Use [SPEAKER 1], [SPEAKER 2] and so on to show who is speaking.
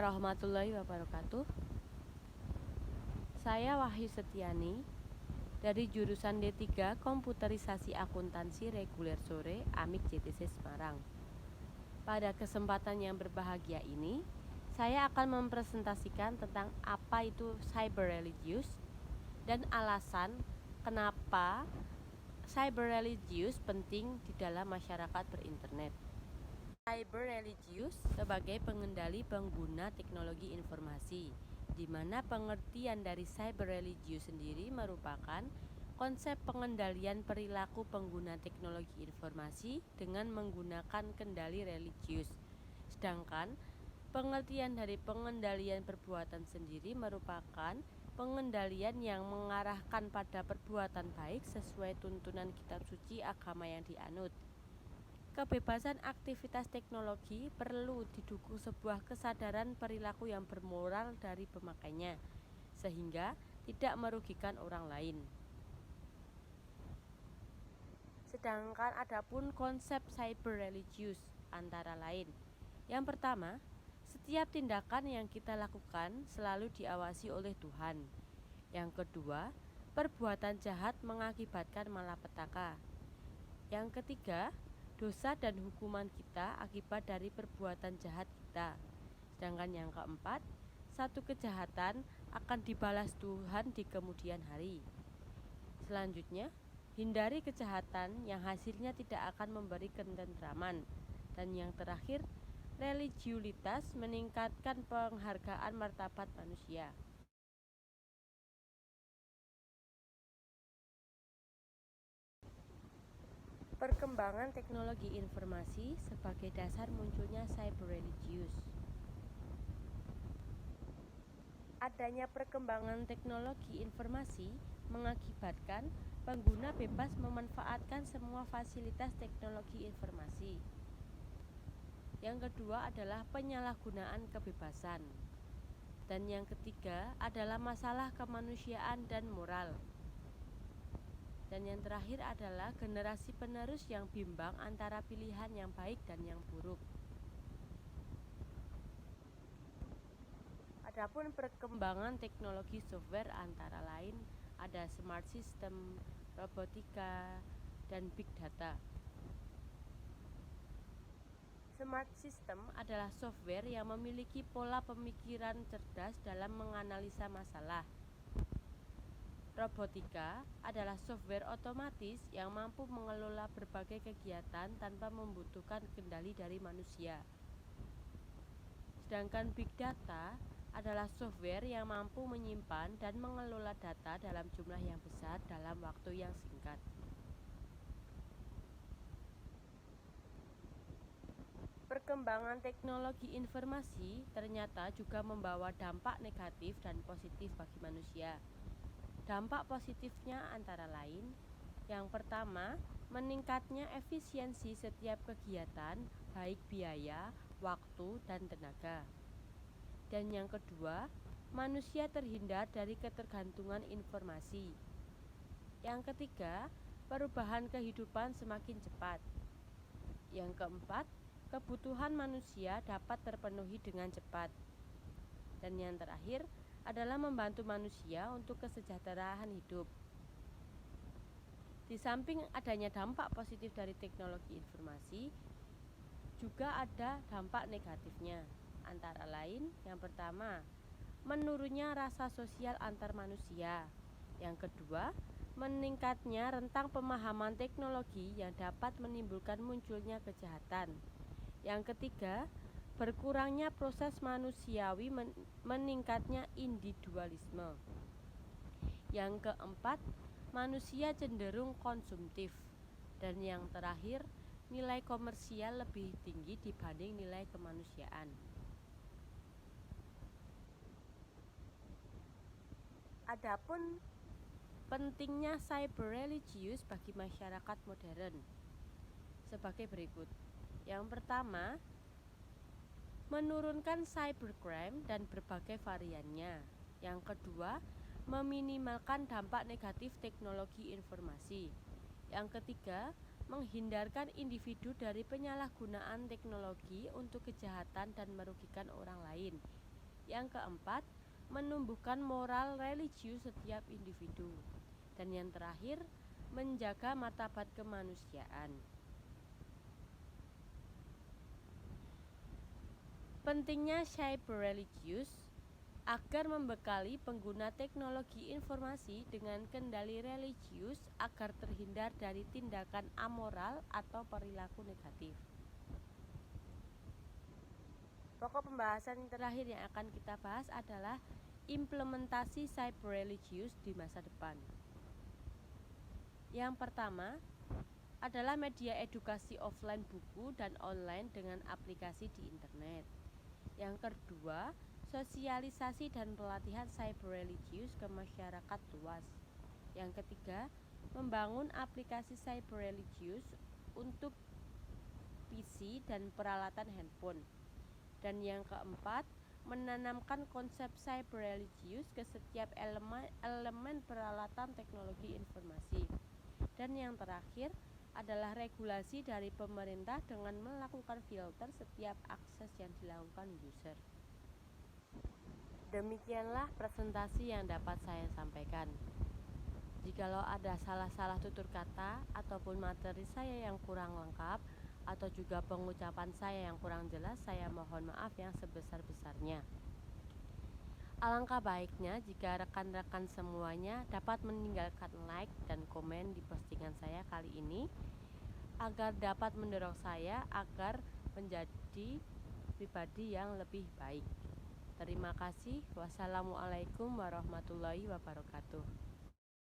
[SPEAKER 1] warahmatullahi wabarakatuh. Saya Wahyu Setiani dari jurusan D3 Komputerisasi Akuntansi Reguler Sore AMIK JTC Semarang. Pada kesempatan yang berbahagia ini, saya akan mempresentasikan tentang apa itu cyber religious dan alasan kenapa cyber religious penting di dalam masyarakat berinternet. Cyber religious sebagai pengendali pengguna teknologi informasi, di mana pengertian dari cyber religious sendiri merupakan konsep pengendalian perilaku pengguna teknologi informasi dengan menggunakan kendali religius. Sedangkan pengertian dari pengendalian perbuatan sendiri merupakan pengendalian yang mengarahkan pada perbuatan baik sesuai tuntunan kitab suci agama yang dianut. Kebebasan aktivitas teknologi perlu didukung sebuah kesadaran perilaku yang bermoral dari pemakainya, sehingga tidak merugikan orang lain. Sedangkan adapun konsep cyber religious antara lain. Yang pertama, setiap tindakan yang kita lakukan selalu diawasi oleh Tuhan. Yang kedua, perbuatan jahat mengakibatkan malapetaka. Yang ketiga, dosa dan hukuman kita akibat dari perbuatan jahat kita. Sedangkan yang keempat, satu kejahatan akan dibalas Tuhan di kemudian hari. Selanjutnya, hindari kejahatan yang hasilnya tidak akan memberi ketentraman. Dan yang terakhir, religiulitas meningkatkan penghargaan martabat manusia. Perkembangan teknologi informasi sebagai dasar munculnya cyber religious. Adanya perkembangan teknologi informasi mengakibatkan pengguna bebas memanfaatkan semua fasilitas teknologi informasi. Yang kedua adalah penyalahgunaan kebebasan. Dan yang ketiga adalah masalah kemanusiaan dan moral. Dan yang terakhir adalah generasi penerus yang bimbang antara pilihan yang baik dan yang buruk. Adapun perkembangan teknologi software antara lain ada smart system, robotika, dan big data. Smart system adalah software yang memiliki pola pemikiran cerdas dalam menganalisa masalah. Robotika adalah software otomatis yang mampu mengelola berbagai kegiatan tanpa membutuhkan kendali dari manusia. Sedangkan big data adalah software yang mampu menyimpan dan mengelola data dalam jumlah yang besar dalam waktu yang singkat. Perkembangan teknologi informasi ternyata juga membawa dampak negatif dan positif bagi manusia. Dampak positifnya antara lain, yang pertama, meningkatnya efisiensi setiap kegiatan, baik biaya, waktu, dan tenaga. Dan yang kedua, manusia terhindar dari ketergantungan informasi. Yang ketiga, perubahan kehidupan semakin cepat. Yang keempat, kebutuhan manusia dapat terpenuhi dengan cepat. Dan yang terakhir adalah membantu manusia untuk kesejahteraan hidup. Di samping adanya dampak positif dari teknologi informasi, juga ada dampak negatifnya. Antara lain, yang pertama, menurunnya rasa sosial antar manusia. Yang kedua, meningkatnya rentang pemahaman teknologi yang dapat menimbulkan munculnya kejahatan. Yang ketiga, berkurangnya proses manusiawi, meningkatnya individualisme. Yang keempat, manusia cenderung konsumtif. Dan yang terakhir, nilai komersial lebih tinggi dibanding nilai kemanusiaan. Adapun pentingnya cyber religious bagi masyarakat modern sebagai berikut. Yang pertama, menurunkan cybercrime dan berbagai variannya. Yang kedua, meminimalkan dampak negatif teknologi informasi. Yang ketiga, menghindarkan individu dari penyalahgunaan teknologi untuk kejahatan dan merugikan orang lain. Yang keempat, menumbuhkan moral religius setiap individu. Dan yang terakhir, menjaga martabat kemanusiaan. Pentingnya cyber religius agar membekali pengguna teknologi informasi dengan kendali religius agar terhindar dari tindakan amoral atau perilaku negatif. Pokok pembahasan yang terakhir yang akan kita bahas adalah implementasi cyber religius di masa depan. Yang pertama adalah media edukasi offline buku dan online dengan aplikasi di internet. Yang kedua, sosialisasi dan pelatihan cyber religius ke masyarakat luas. Yang ketiga, membangun aplikasi cyber religius untuk PC dan peralatan handphone. Dan yang keempat, menanamkan konsep cyber religius ke setiap elemen peralatan teknologi informasi. Dan yang terakhir adalah regulasi dari pemerintah dengan melakukan filter setiap akses yang dilakukan user. Demikianlah presentasi yang dapat saya sampaikan. Jikalau ada salah-salah tutur kata ataupun materi saya yang kurang lengkap atau juga pengucapan saya yang kurang jelas, saya mohon maaf yang sebesar-besarnya. Alangkah baiknya jika rekan-rekan semuanya dapat meninggalkan like dan komen di postingan saya kali ini agar dapat mendorong saya agar menjadi pribadi yang lebih baik. Terima kasih. Wassalamualaikum warahmatullahi wabarakatuh.